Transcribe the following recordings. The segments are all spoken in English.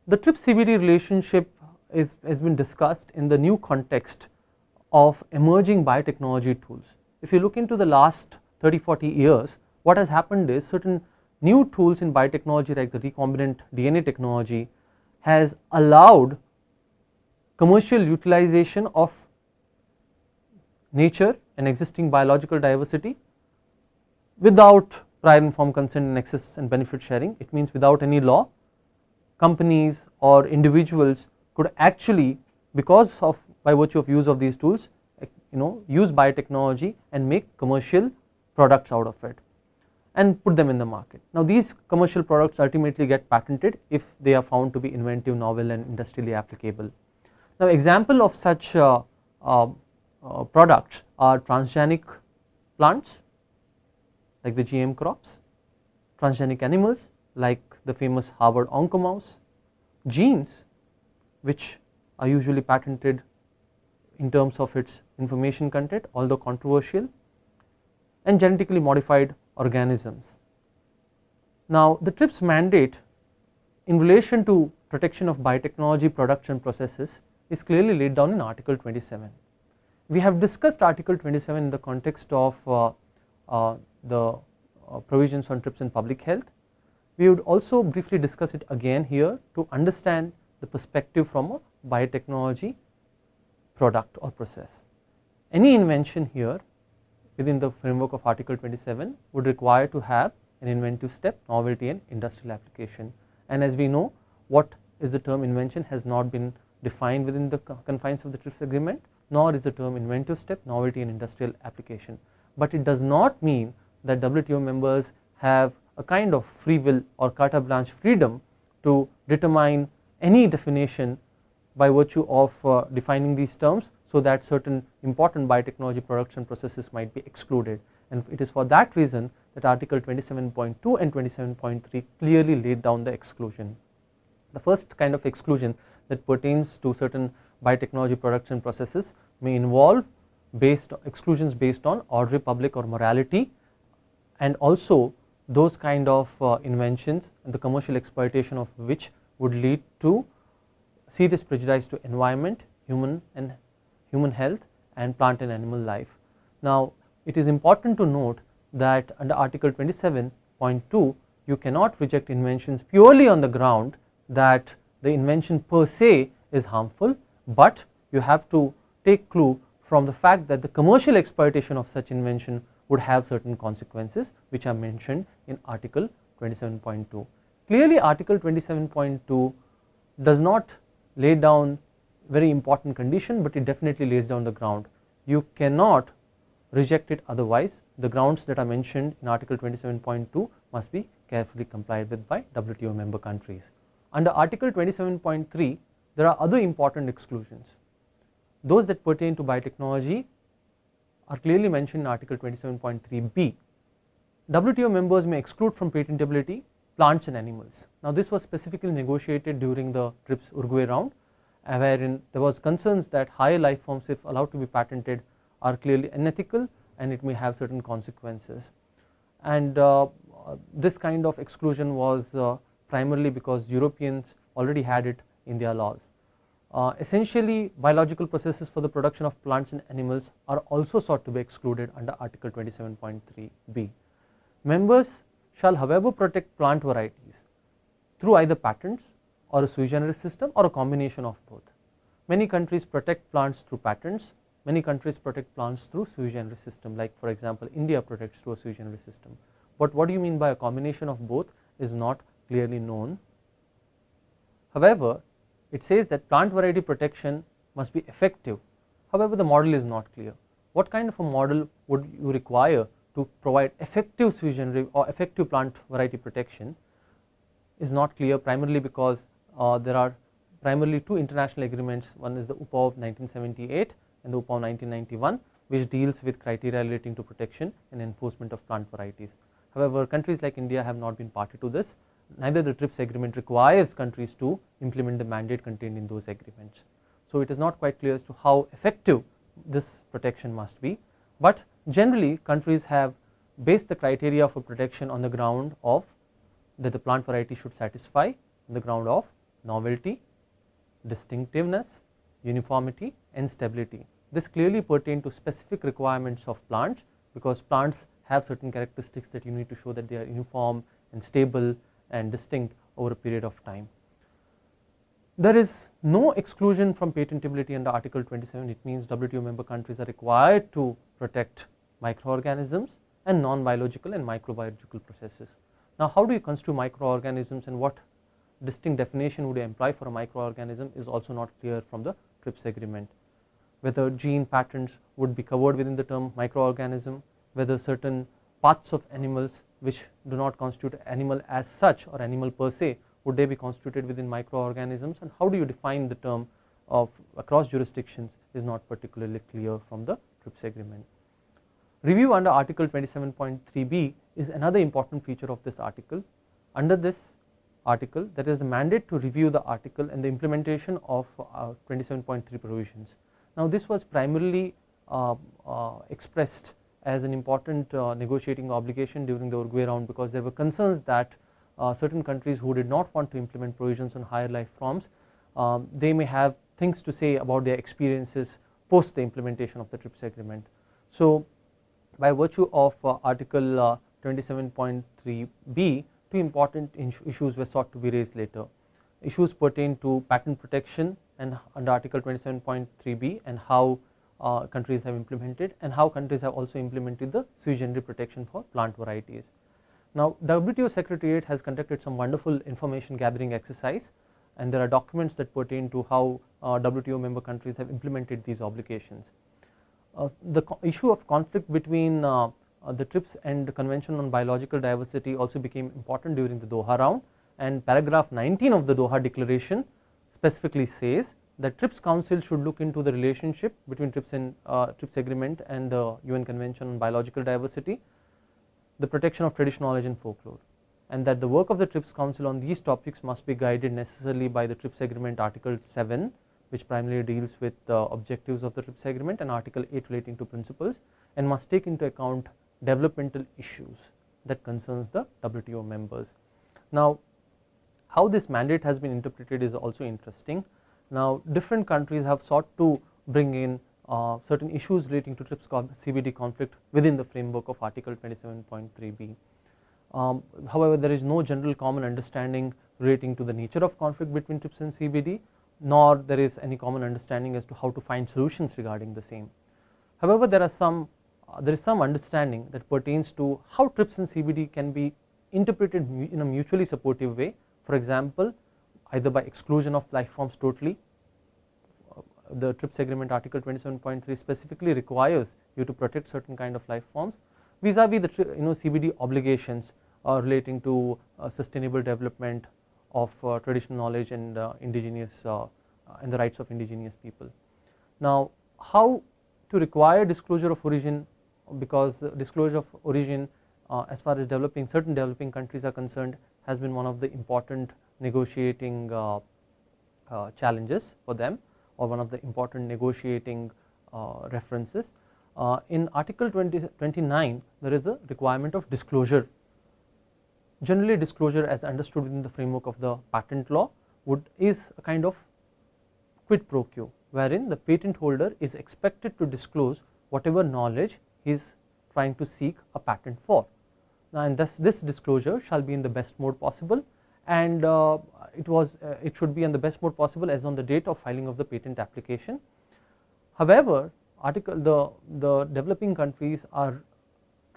The TRIPS CBD relationship has been discussed in the new context of emerging biotechnology tools. If you look into the last 30-40 years, what has happened is certain new tools in biotechnology like the recombinant DNA technology has allowed commercial utilization of nature and existing biological diversity without prior informed consent and access and benefit sharing. It means without any law, companies or individuals could actually, because of by virtue of use of these tools, use biotechnology and make commercial products out of it and put them in the market. Now these commercial products ultimately get patented if they are found to be inventive, novel and industrially applicable. Now example of such products are transgenic plants like the GM crops, transgenic animals like the famous Harvard oncomouse, genes which are usually patented in terms of its information content although controversial, and genetically modified organisms. Now the TRIPS mandate in relation to protection of biotechnology products and processes is clearly laid down in Article 27. We have discussed Article 27 in the context of the provisions on TRIPS in public health. We would also briefly discuss it again here to understand the perspective from a biotechnology product or process. Any invention here within the framework of Article 27 would require to have an inventive step, novelty and industrial application. And as we know, what is the term invention has not been defined within the confines of the TRIPS agreement, nor is the term inventive step, novelty and industrial application. But it does not mean that WTO members have a kind of free will or carte blanche freedom to determine any definition by virtue of defining these terms so that certain important biotechnology products and processes might be excluded. And it is for that reason that Article 27.2 and 27.3 clearly laid down the exclusion. The first kind of exclusion that pertains to certain biotechnology products and processes may involve exclusions based on ordinary public or morality, and also those kind of inventions and the commercial exploitation of which would lead to serious prejudice to environment, human health and plant and animal life. Now it is important to note that under Article 27.2 you cannot reject inventions purely on the ground that the invention per se is harmful, but you have to take clue from the fact that the commercial exploitation of such invention would have certain consequences which are mentioned in Article 27.2. Clearly Article 27.2 does not lay down very important condition, but it definitely lays down the ground. You cannot reject it otherwise. The grounds that are mentioned in Article 27.2 must be carefully complied with by WTO member countries. Under Article 27.3 there are other important exclusions. Those that pertain to biotechnology are clearly mentioned in Article 27.3b. WTO members may exclude from patentability plants and animals. Now this was specifically negotiated during the TRIPS Uruguay round, wherein there was concerns that higher life forms, if allowed to be patented, are clearly unethical and it may have certain consequences. And this kind of exclusion was primarily because Europeans already had it in their laws. Essentially biological processes for the production of plants and animals are also sought to be excluded under Article 27.3b. Members shall however protect plant varieties through either patents or a sui generis system or a combination of both. Many countries protect plants through patents, many countries protect plants through sui generis system, like for example India protects through a sui generis system. But what do you mean by a combination of both is not clearly known. However, it says that plant variety protection must be effective. However, the model is not clear. What kind of a model would you require to provide effective sui generis or effective plant variety protection is not clear, primarily because there are primarily two international agreements. One is the UPA of 1978 and the UPA of 1991, which deals with criteria relating to protection and enforcement of plant varieties. However, countries like India have not been party to this. Neither the TRIPS agreement requires countries to implement the mandate contained in those agreements. So it is not quite clear as to how effective this protection must be, but generally countries have based the criteria for protection on the ground of that the plant variety should satisfy, on the ground of novelty, distinctiveness, uniformity and stability. This clearly pertain to specific requirements of plants, because plants have certain characteristics that you need to show that they are uniform and stable and distinct over a period of time. There is no exclusion from patentability under Article 27. It means WTO member countries are required to protect microorganisms and non-biological and microbiological processes. Now, how do you construe microorganisms, and what distinct definition would you employ for a microorganism is also not clear from the TRIPS agreement. Whether gene patents would be covered within the term microorganism, whether certain parts of animals which do not constitute animal as such or animal per se, would they be constituted within microorganisms, and how do you define the term of across jurisdictions is not particularly clear from the TRIPS agreement. Review under Article 27.3b is another important feature of this article. Under this article, there is a mandate to review the article and the implementation of 27.3 provisions. Now, this was primarily expressed as an important negotiating obligation during the Uruguay round, because there were concerns that certain countries who did not want to implement provisions on higher life forms, they may have things to say about their experiences post the implementation of the TRIPS agreement. So, by virtue of Article 27.3b, two important issues were sought to be raised later. Issues pertain to patent protection and under Article 27.3b, and how countries have implemented, and how countries have also implemented the sui generis protection for plant varieties. Now, WTO Secretariat has conducted some wonderful information gathering exercise, and there are documents that pertain to how WTO member countries have implemented these obligations. The issue of conflict between the TRIPS and the Convention on Biological Diversity also became important during the Doha round, and paragraph 19 of the Doha Declaration specifically says that TRIPS Council should look into the relationship between TRIPS agreement and the UN Convention on Biological Diversity, the protection of traditional knowledge and folklore, and that the work of the TRIPS Council on these topics must be guided necessarily by the TRIPS agreement Article 7, which primarily deals with the objectives of the TRIPS agreement, and Article 8 relating to principles, and must take into account developmental issues that concerns the WTO members. Now, how this mandate has been interpreted is also interesting. Now, different countries have sought to bring in certain issues relating to TRIPS CBD conflict within the framework of Article 27.3b. However, there is no general common understanding relating to the nature of conflict between TRIPS and CBD, nor there is any common understanding as to how to find solutions regarding the same. However, there is some understanding that pertains to how TRIPS and CBD can be interpreted in a mutually supportive way. For example, either by exclusion of life forms totally. The TRIPS agreement Article 27.3 specifically requires you to protect certain kind of life forms, vis-a-vis the CBD obligations relating to sustainable development of traditional knowledge and indigenous and the rights of indigenous people. Now, how to require disclosure of origin, because disclosure of origin as far as certain developing countries are concerned has been one of the important negotiating challenges for them, or one of the important negotiating references. In Article 29 there is a requirement of disclosure. Generally, disclosure as understood within the framework of the patent law is a kind of quid pro quo, wherein the patent holder is expected to disclose whatever knowledge he is trying to seek a patent for. Now, and thus this disclosure shall be in the best mode possible, and it should be in the best mode possible as on the date of filing of the patent application. However, the developing countries are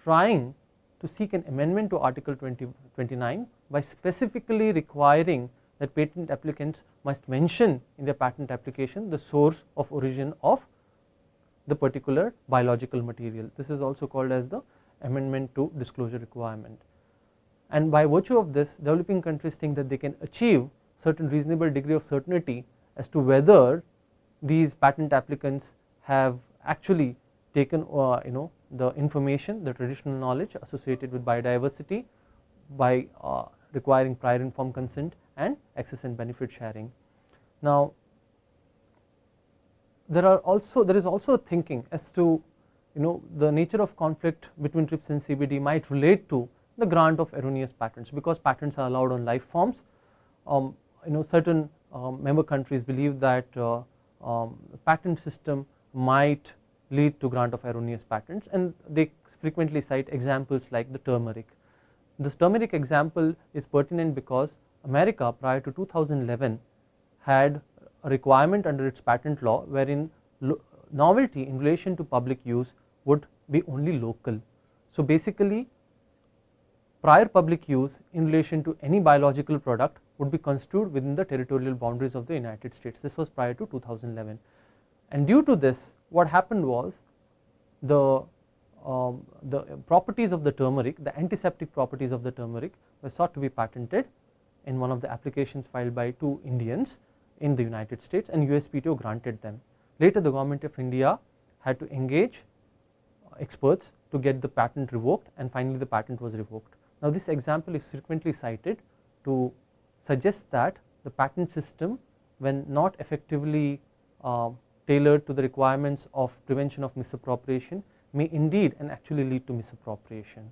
trying to seek an amendment to Article 29 by specifically requiring that patent applicants must mention in their patent application the source of origin of the particular biological material. This is also called as the amendment to disclosure requirement. And by virtue of this, developing countries think that they can achieve certain reasonable degree of certainty as to whether these patent applicants have actually taken the information, the traditional knowledge associated with biodiversity by requiring prior informed consent and access and benefit sharing. Now, there is also thinking as to the nature of conflict between TRIPS and CBD might relate to the grant of erroneous patents, because patents are allowed on life forms. Certain member countries believe that the patent system might lead to grant of erroneous patents, and they frequently cite examples like the turmeric. This turmeric example is pertinent because America prior to 2011 had a requirement under its patent law wherein novelty in relation to public use would be only local. So basically, prior public use in relation to any biological product would be construed within the territorial boundaries of the United States. This was prior to 2011, and due to this, what happened was the properties of the turmeric, the antiseptic properties of the turmeric, were sought to be patented in one of the applications filed by two Indians in the United States, and USPTO granted them. Later, the government of India had to engage experts to get the patent revoked, and finally the patent was revoked. Now, this example is frequently cited to suggest that the patent system, when not effectively tailored to the requirements of prevention of misappropriation, may indeed and actually lead to misappropriation.